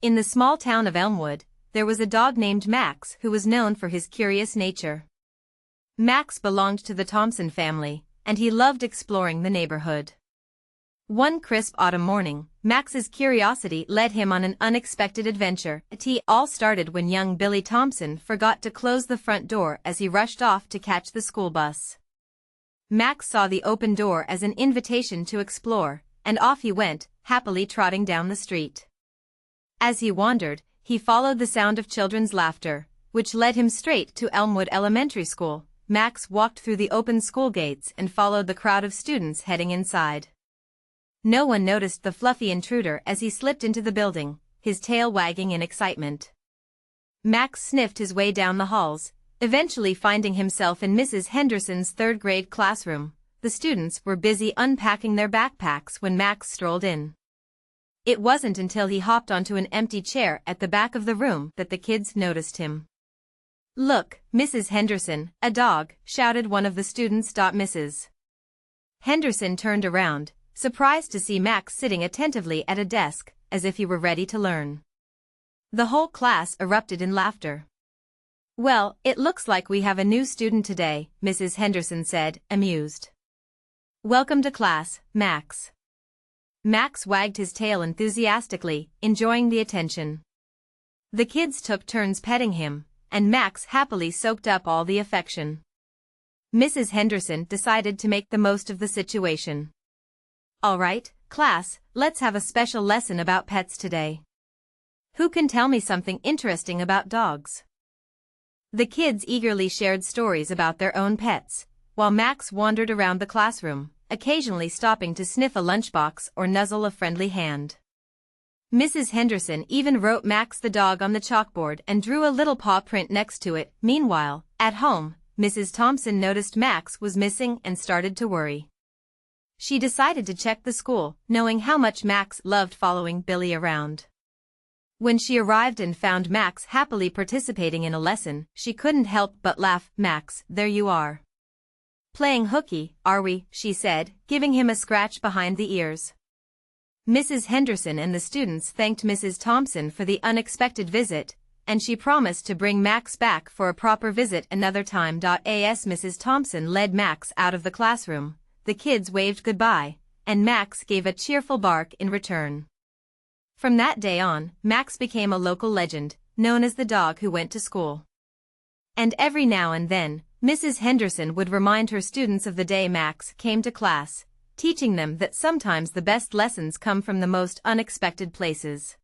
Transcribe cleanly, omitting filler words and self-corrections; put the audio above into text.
In the small town of Elmwood, there was a dog named Max who was known for his curious nature. Max belonged to the Thompson family, and he loved exploring the neighborhood. One crisp autumn morning, Max's curiosity led him on an unexpected adventure. It all started when young Billy Thompson forgot to close the front door as he rushed off to catch the school bus. Max saw the open door as an invitation to explore, and off he went, happily trotting down the street. As he wandered, he followed the sound of children's laughter, which led him straight to Elmwood Elementary School. Max walked through the open school gates and followed the crowd of students heading inside. No one noticed the fluffy intruder as he slipped into the building, his tail wagging in excitement. Max sniffed his way down the halls, eventually finding himself in Mrs. Henderson's third-grade classroom. The students were busy unpacking their backpacks when Max strolled in. It wasn't until he hopped onto an empty chair at the back of the room that the kids noticed him. "Look, Mrs. Henderson, a dog," shouted one of the students. Mrs. Henderson turned around, surprised to see Max sitting attentively at a desk, as if he were ready to learn. The whole class erupted in laughter. "Well, it looks like we have a new student today," Mrs. Henderson said, amused. "Welcome to class, Max." Max wagged his tail enthusiastically, enjoying the attention. The kids took turns petting him, and Max happily soaked up all the affection. Mrs. Henderson decided to make the most of the situation. "All right, class, let's have a special lesson about pets today. Who can tell me something interesting about dogs?" The kids eagerly shared stories about their own pets, while Max wandered around the classroom, occasionally stopping to sniff a lunchbox or nuzzle a friendly hand. Mrs. Henderson even wrote Max the dog on the chalkboard and drew a little paw print next to it. Meanwhile, at home, Mrs. Thompson noticed Max was missing and started to worry. She decided to check the school, knowing how much Max loved following Billy around. When she arrived and found Max happily participating in a lesson, she couldn't help but laugh. "Max, there you are. Playing hooky, are we?" she said, giving him a scratch behind the ears. Mrs. Henderson and the students thanked Mrs. Thompson for the unexpected visit, and she promised to bring Max back for a proper visit another time. As Mrs. Thompson led Max out of the classroom, the kids waved goodbye, and Max gave a cheerful bark in return. From that day on, Max became a local legend, known as the dog who went to school. And every now and then, Mrs. Henderson would remind her students of the day Max came to class, teaching them that sometimes the best lessons come from the most unexpected places.